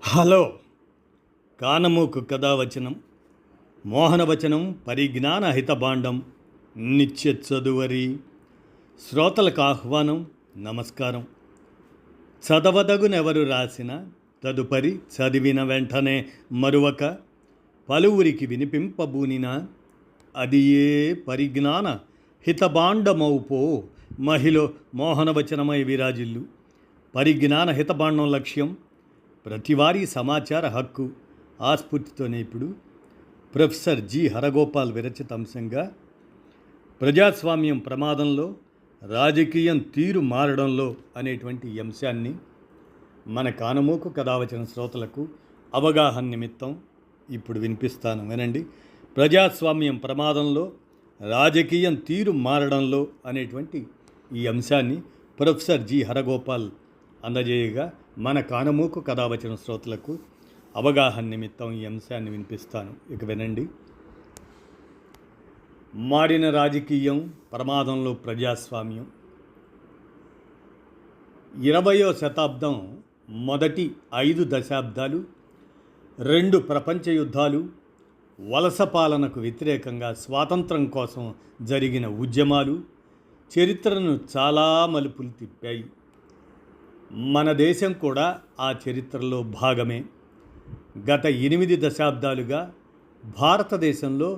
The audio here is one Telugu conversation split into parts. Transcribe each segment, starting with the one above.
హలో. కానమోకు కథావచనం మోహనవచనం పరిజ్ఞాన హితభాండం నిత్య చదువరి శ్రోతలకు ఆహ్వానం. నమస్కారం. చదవదగునెవరు రాసిన తదుపరి చదివిన వెంటనే మరువక పలువురికి వినిపింపబూనిన అది ఏ పరిజ్ఞాన హితభాండమౌపో మహిళ మోహనవచనమై విరాజిల్లు. పరిజ్ఞాన హితభాండం లక్ష్యం ప్రతివారీ సమాచార హక్కు. ఆస్ఫూర్తితోనే ఇప్పుడు ప్రొఫెసర్ జి హరగోపాల్ విరచిత అంశంగా ప్రజాస్వామ్యం ప్రమాదంలో రాజకీయం తీరు మారడంలో అనేటువంటి అంశాన్ని మన కానమోకు కథావచన శ్రోతలకు అవగాహన నిమిత్తం ఇప్పుడు వినిపిస్తాను, వినండి. ప్రజాస్వామ్యం ప్రమాదంలో రాజకీయం తీరు మారడంలో అనేటువంటి ఈ అంశాన్ని ప్రొఫెసర్ జి హరగోపాల్ అందజేయగా మన కానమోకు కథావచన శ్రోతలకు అవగాహన నిమిత్తం ఈ అంశాన్ని వినిపిస్తాను. ఇక వినండి. మారిన రాజకీయం, ప్రమాదంలో ప్రజాస్వామ్యం. 20వ శతాబ్దం మొదటి 5 దశాబ్దాలు 2 ప్రపంచ యుద్ధాలు, వలస పాలనకు వ్యతిరేకంగా స్వాతంత్రం కోసం జరిగిన ఉద్యమాలు చరిత్రను చాలా మలుపులు తిప్పాయి. మన దేశం కూడా ఆ చరిత్రలో భాగమే. గత 8 దశాబ్దాలుగా భారతదేశంలో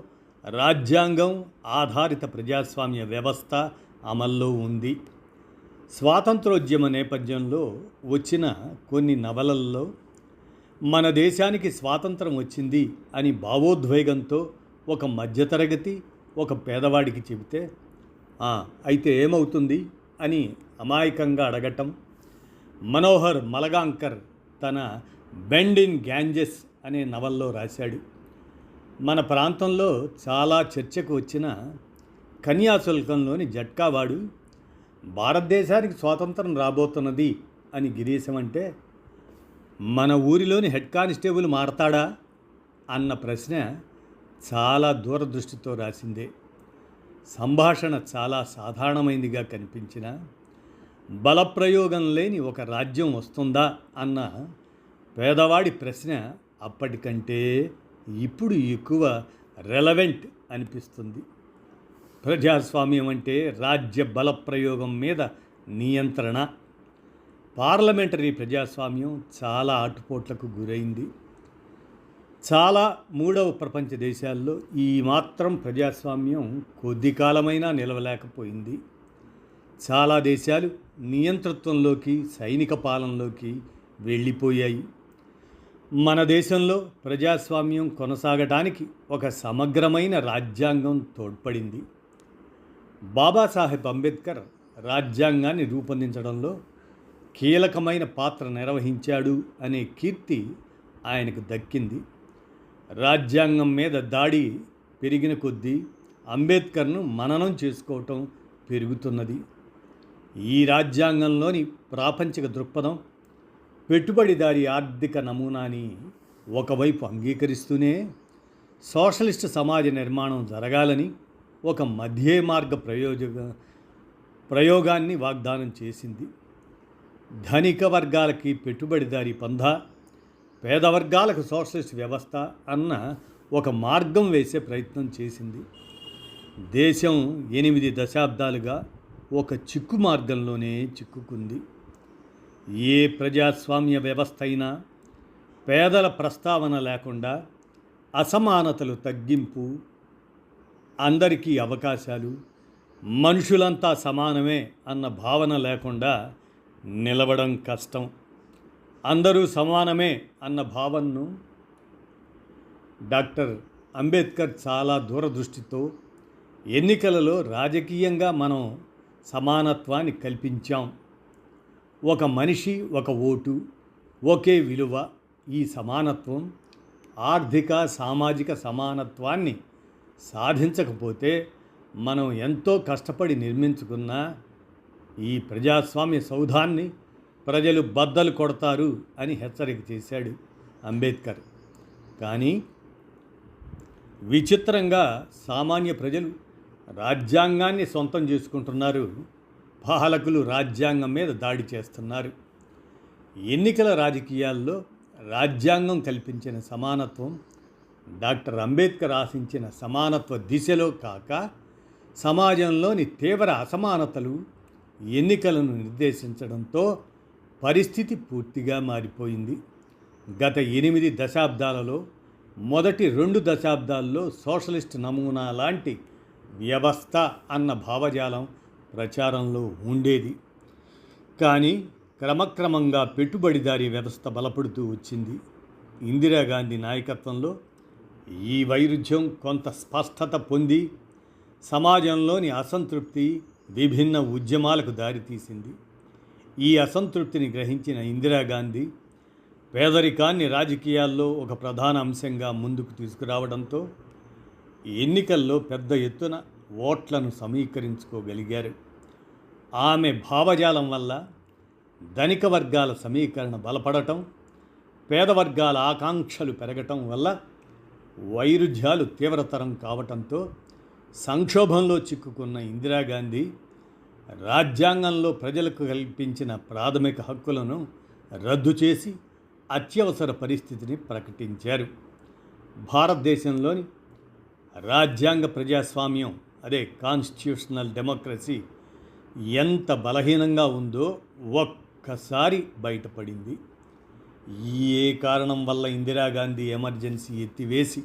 రాజ్యాంగం ఆధారిత ప్రజాస్వామ్య వ్యవస్థ అమల్లో ఉంది. స్వాతంత్రోద్యమ నేపథ్యంలో వచ్చిన కొన్ని నవలల్లో మన దేశానికి స్వాతంత్రం వచ్చింది అని భావోద్వేగంతో ఒక మధ్యతరగతి ఒక పేదవాడికి చెబితే అయితే ఏమవుతుంది అని అమాయకంగా అడగటం. మనోహర్ మలగాంకర్ తన బెండ్ ఇన్ గ్యాంజెస్ అనే నవల్లో రాశాడు. మన ప్రాంతంలో చాలా చర్చకు వచ్చిన కన్యాశుల్కంలోని జట్కావాడు భారతదేశానికి స్వాతంత్రం రాబోతున్నది అని గిరీశమంటే మన ఊరిలోని హెడ్ కానిస్టేబుల్ మారతాడా అన్న ప్రశ్న చాలా దూరదృష్టితో రాసిందే. సంభాషణ చాలా సాధారణమైనదిగా కనిపించిన బలప్రయోగం లేని ఒక రాజ్యం వస్తుందా అన్న పేదవాడి ప్రశ్న అప్పటికంటే ఇప్పుడు ఎక్కువ రెలవెంట్ అనిపిస్తుంది. ప్రజాస్వామ్యం అంటే రాజ్య బలప్రయోగం మీద నియంత్రణ. పార్లమెంటరీ ప్రజాస్వామ్యం చాలా ఆటుపోట్లకు గురైంది. చాలా 3వ ప్రపంచ దేశాల్లో ఈ మాత్రం ప్రజాస్వామ్యం కొద్ది కాలమైనా నిలవలేకపోయింది. చాలా దేశాలు నియంతృత్వంలోకి, సైనిక పాలనలోకి వెళ్ళిపోయాయి. మన దేశంలో ప్రజాస్వామ్యం కొనసాగటానికి ఒక సమగ్రమైన రాజ్యాంగం తోడ్పడింది. బాబాసాహెబ్ అంబేద్కర్ రాజ్యాంగాన్ని రూపొందించడంలో కీలకమైన పాత్ర నిర్వహించాడు అనే కీర్తి ఆయనకు దక్కింది. రాజ్యాంగం మీద దాడి పెరిగిన కొద్దీ అంబేద్కర్ను మననం చేసుకోవటం పెరుగుతున్నది. ఈ రాజ్యాంగంలోని ప్రాపంచిక దృక్పథం, పెట్టుబడిదారీ ఆర్థిక నమూనాని ఒకవైపు అంగీకరిస్తూనే సోషలిస్ట్ సమాజ నిర్మాణం జరగాలని ఒక మధ్య మార్గ ప్రయోగాన్ని వాగ్దానం చేసింది. ధనిక వర్గాలకి పెట్టుబడిదారీ పంథా, పేద వర్గాలకు సోషలిస్ట్ వ్యవస్థ అన్న ఒక మార్గం వేసే ప్రయత్నం చేసింది. దేశం 8 దశాబ్దాలుగా ఒక చిక్కు మార్గంలోనే చిక్కుకుంది. ఏ ప్రజాస్వామ్య వ్యవస్థ అయినా పేదల ప్రస్తావన లేకుండా, అసమానతలు తగ్గింపు, అందరికీ అవకాశాలు, మనుషులంతా సమానమే అన్న భావన లేకుండా నిలవడం కష్టం. అందరూ సమానమే అన్న భావనను డాక్టర్ అంబేద్కర్ చాలా దూరదృష్టితో ఎన్నికలలో రాజకీయంగా మనం సమానత్వాన్ని కల్పించాం. ఒక మనిషి, ఒక ఓటు, ఒకే విలువ. ఈ సమానత్వం ఆర్థిక, సామాజిక సమానత్వాన్ని సాధించకపోతే మనం ఎంతో కష్టపడి నిర్మించుకున్న ఈ ప్రజాస్వామ్య సౌధాన్ని ప్రజలు బద్దలు కొడతారు అని హెచ్చరిక చేశాడు అంబేద్కర్. కానీ విచిత్రంగా సామాన్య ప్రజలు రాజ్యాంగాన్ని సొంతం చేసుకుంటున్నారు. పాలకులు రాజ్యాంగం మీద దాడి చేస్తున్నారు. ఎన్నికల రాజకీయాల్లో రాజ్యాంగం కల్పించిన సమానత్వం డాక్టర్ అంబేద్కర్ ఆశించిన సమానత్వ దిశలో కాక సమాజంలోని తీవ్ర అసమానతలు ఎన్నికలను నిర్దేశించడంతో పరిస్థితి పూర్తిగా మారిపోయింది. గత 8 దశాబ్దాలలో మొదటి 2 దశాబ్దాల్లో సోషలిస్ట్ నమూనా లాంటి వ్యవస్థ అన్న భావజాలం ప్రచారంలో ఉండేది. కానీ క్రమక్రమంగా పెట్టుబడిదారీ వ్యవస్థ బలపడుతూ వచ్చింది. ఇందిరాగాంధీ నాయకత్వంలో ఈ వైరుధ్యం కొంత స్పష్టత పొంది సమాజంలోని అసంతృప్తి విభిన్న ఉద్యమాలకు దారితీసింది. ఈ అసంతృప్తిని గ్రహించిన ఇందిరాగాంధీ పేదరికాన్ని రాజకీయాల్లో ఒక ప్రధాన అంశంగా ముందుకు తీసుకురావడంతో ఎన్నికల్లో పెద్ద ఎత్తున ఓట్లను సమీకరించుకోగలిగారు. ఆమె భావజాలం వల్ల ధనిక వర్గాల సమీకరణ బలపడటం, పేద వర్గాల ఆకాంక్షలు పెరగటం వల్ల వైరుధ్యాలు తీవ్రతరం కావటంతో సంక్షోభంలో చిక్కుకున్న ఇందిరాగాంధీ రాజ్యాంగంలో ప్రజలకు కల్పించిన ప్రాథమిక హక్కులను రద్దు చేసి అత్యవసర పరిస్థితిని ప్రకటించారు. భారతదేశంలోని రాజ్యాంగ ప్రజాస్వామ్యం అదే కాన్స్టిట్యూషనల్ డెమోక్రసీ ఎంత బలహీనంగా ఉందో ఒక్కసారి బయటపడింది. ఏ కారణం వల్ల ఇందిరాగాంధీ ఎమర్జెన్సీ ఎత్తివేసి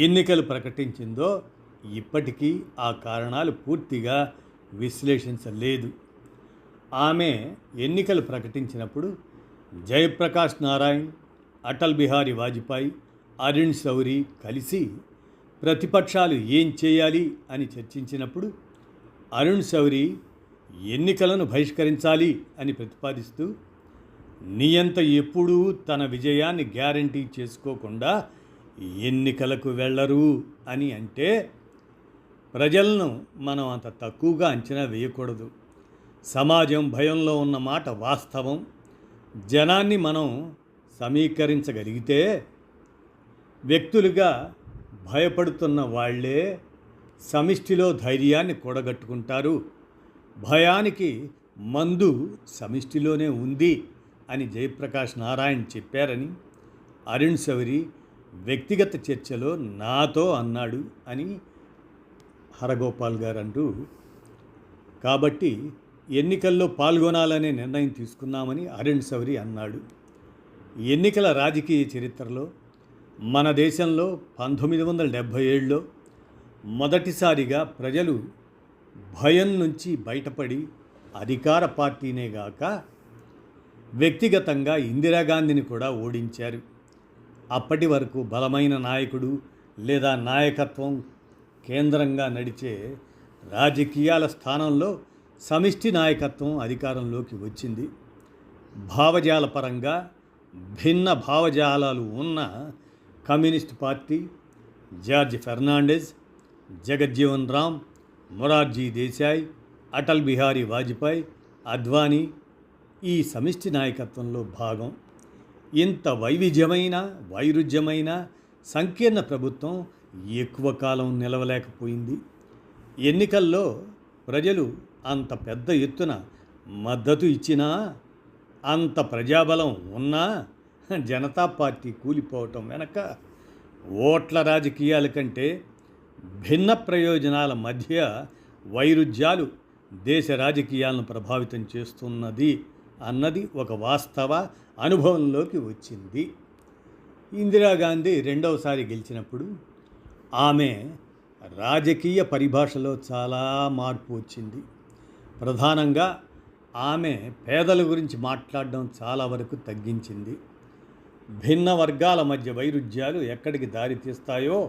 ఎన్నికలు ప్రకటించిందో ఇప్పటికీ ఆ కారణాలు పూర్తిగా విశ్లేషించలేదు. ఆమె ఎన్నికలు ప్రకటించినప్పుడు జయప్రకాష్ నారాయణ్, అటల్ బిహారీ వాజ్పేయి, అరుణ్ శౌరి కలిసి ప్రతిపక్షాలు ఏం చేయాలి అని చర్చించినప్పుడు అరుణ్ శౌరి ఎన్నికలను బహిష్కరించాలి అని ప్రతిపాదిస్తూ నియంత ఎప్పుడూ తన విజయాన్ని గ్యారంటీ చేసుకోకుండా ఎన్నికలకు వెళ్ళరు అని అంటే ప్రజలను మనం అంత తక్కువగా అంచనా వేయకూడదు. సమాజం భయంలో ఉన్న మాట వాస్తవం. జనాన్ని మనం సమీకరించగలిగితే వ్యక్తులుగా భయపడుతున్న వాళ్ళే సమిష్టిలో ధైర్యాన్ని కూడగట్టుకుంటారు. భయానికి మందు సమిష్టిలోనే ఉంది అని జయప్రకాష్ నారాయణ్ చెప్పారని అరుణ్ శౌరి వ్యక్తిగత చర్చలో నాతో అన్నాడు అని హరగోపాల్ గారు అంటూ, కాబట్టి ఎన్నికల్లో పాల్గొనాలనే నిర్ణయం తీసుకున్నామని అరుణ్ శౌరి అన్నాడు. ఎన్నికల రాజకీయ చరిత్రలో మన దేశంలో 1977లో మొదటిసారిగా ప్రజలు భయం నుంచి బయటపడి అధికార పార్టీనే గాక వ్యక్తిగతంగా ఇందిరాగాంధీని కూడా ఓడించారు. అప్పటి వరకు బలమైన నాయకుడు లేదా నాయకత్వం కేంద్రంగా నడిచే రాజకీయాల స్థానంలో సమిష్టి నాయకత్వం అధికారంలోకి వచ్చింది. భావజాల పరంగా భిన్న భావజాలాలు ఉన్న కమ్యూనిస్ట్ పార్టీ, జార్జ్ ఫెర్నాండెజ్, జగజ్జీవన్ రామ్, మొరార్జీ దేశాయ్, అటల్ బిహారీ వాజ్పేయి, అద్వానీ ఈ సమిష్టి నాయకత్వంలో భాగం. ఇంత వైరుధ్యమైన సంకీర్ణ ప్రభుత్వం ఎక్కువ కాలం నిలవలేకపోయింది. ఎన్నికల్లో ప్రజలు అంత పెద్ద ఎత్తున మద్దతు ఇచ్చినా, అంత ప్రజాబలం ఉన్నా జనతా పార్టీ కూలిపోవటం వెనక ఓట్ల రాజకీయాల కంటే భిన్న ప్రయోజనాల మధ్య వైరుధ్యాలు దేశ రాజకీయాలను ప్రభావితం చేస్తున్నది అన్నది ఒక వాస్తవ అనుభవంలోకి వచ్చింది. ఇందిరాగాంధీ రెండవసారి గెలిచినప్పుడు ఆమె రాజకీయ పరిభాషలో చాలా మార్పు వచ్చింది. ప్రధానంగా ఆమె పేదల గురించి మాట్లాడడం చాలా వరకు తగ్గించింది. భిన్న వర్గాల మధ్య వైరుధ్యాలు ఎక్కడికి దారితీస్తాయో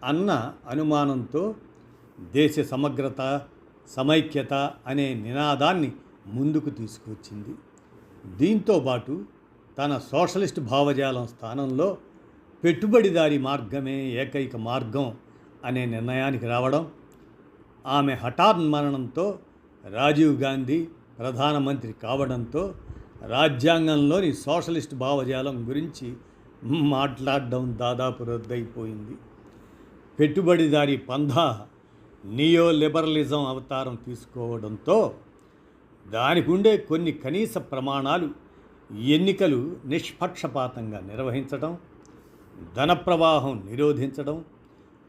అన్న అనుమానంతో దేశ సమగ్రత, సమైక్యత అనే నినాదాన్ని ముందుకు తీసుకువచ్చింది. దీంతోపాటు తన సోషలిస్ట్ భావజాలం స్థానంలో పెట్టుబడిదారీ మార్గమే ఏకైక మార్గం అనే నిర్ణయానికి రావడం, ఆమె హఠాన్మరణంతో రాజీవ్ గాంధీ ప్రధానమంత్రి కావడంతో రాజ్యాంగంలోని సోషలిస్ట్ భావజాలం గురించి మాట్లాడడం దాదాపు రద్దయిపోయింది. పెట్టుబడిదారీ పంథా నియో లిబరలిజం అవతారం తీసుకోవడంతో దానికి ఉండే కొన్ని కనీస ప్రమాణాలు ఎన్నికలు నిష్పక్షపాతంగా నిర్వహించడం, ధన ప్రవాహం నిరోధించడం,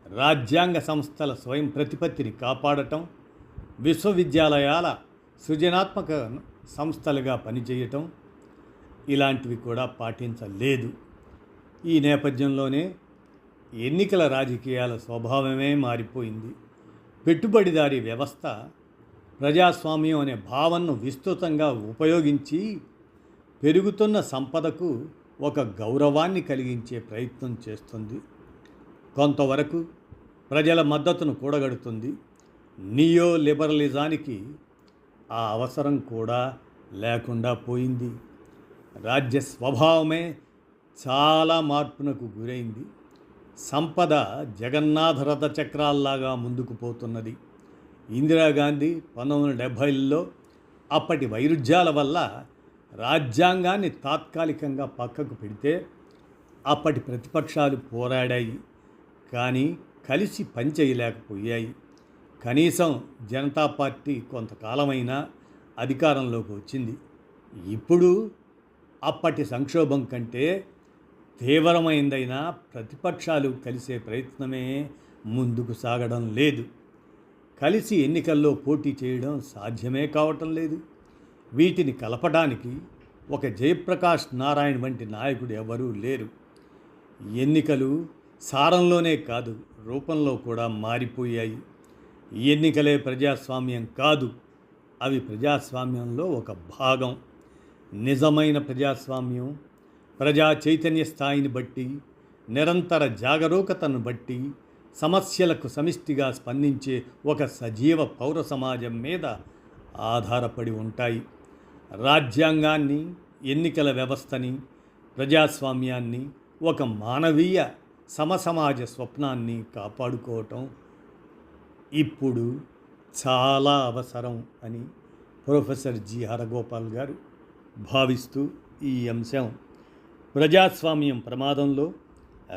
రాజ్యాంగ సంస్థల స్వయం ప్రతిపత్తిని కాపాడటం, విశ్వవిద్యాలయాల సృజనాత్మక సంస్థలుగా పనిచేయటం ఇలాంటివి కూడా పాటించలేదు. ఈ నేపథ్యంలోనే ఎన్నికల రాజకీయాల స్వభావమే మారిపోయింది. పెట్టుబడిదారీ వ్యవస్థ ప్రజాస్వామ్యం అనే భావనను విస్తృతంగా ఉపయోగించి పెరుగుతున్న సంపదకు ఒక గౌరవాన్ని కలిగించే ప్రయత్నం చేస్తుంది. కొంతవరకు ప్రజల మద్దతును కూడగడుతుంది. నియో లిబరలిజానికి ఆ అవసరం కూడా లేకుండా పోయింది. రాజ్య స్వభావమే చాలా మార్పునకు గురైంది. సంపద జగన్నాథరథ చక్రాల్లాగా ముందుకు పోతున్నది. ఇందిరాగాంధీ 1970ల్లో అప్పటి వైరుధ్యాల వల్ల రాజ్యాంగాన్ని తాత్కాలికంగా పక్కకు పెడితే అప్పటి ప్రతిపక్షాలు పోరాడాయి, కానీ కలిసి పనిచేయలేకపోయాయి. కనీసం జనతా పార్టీ కొంతకాలమైనా అధికారంలోకి వచ్చింది. ఇప్పుడు అప్పటి సంక్షోభం కంటే తీవ్రమైందైనా ప్రతిపక్షాలు కలిసే ప్రయత్నమే ముందుకు సాగడం లేదు. కలిసి ఎన్నికల్లో పోటీ చేయడం సాధ్యమే కావటం లేదు. వీటిని కలపడానికి ఒక జయప్రకాష్ నారాయణ్ వంటి నాయకుడు ఎవరూ లేరు. ఎన్నికలు సారంలోనే కాదు, రూపంలో కూడా మారిపోయాయి. ఎన్నికలే ప్రజాస్వామ్యం కాదు, అవి ప్రజాస్వామ్యంలో ఒక భాగం. నిజమైన ప్రజాస్వామ్యం ప్రజా చైతన్య స్థాయిని బట్టి, నిరంతర జాగరూకతను బట్టి సమస్యలకు సమిష్టిగా స్పందించే ఒక సజీవ పౌర సమాజం మీద ఆధారపడి ఉంటాయి. రాజ్యాంగాన్ని, ఎన్నికల వ్యవస్థని, ప్రజాస్వామ్యాన్ని, ఒక మానవీయ సమసమాజ స్వప్నాన్ని కాపాడుకోవటం ఇప్పుడు చాలా అవసరం అని ప్రొఫెసర్ జి హరగోపాల్ గారు భావిస్తూ ఈ అంశం ప్రజాస్వామ్యం ప్రమాదంలో,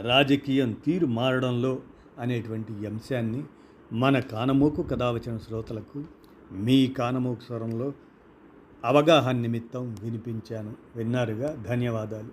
రాజకీయం తీరు మారడంలో అనేటువంటి అంశాన్ని మన కానమోకు కథావచన శ్రోతలకు మీ కానమోకు స్వరంలో అవగాహన నిమిత్తం వినిపించాను. విన్నారుగా, ధన్యవాదాలు.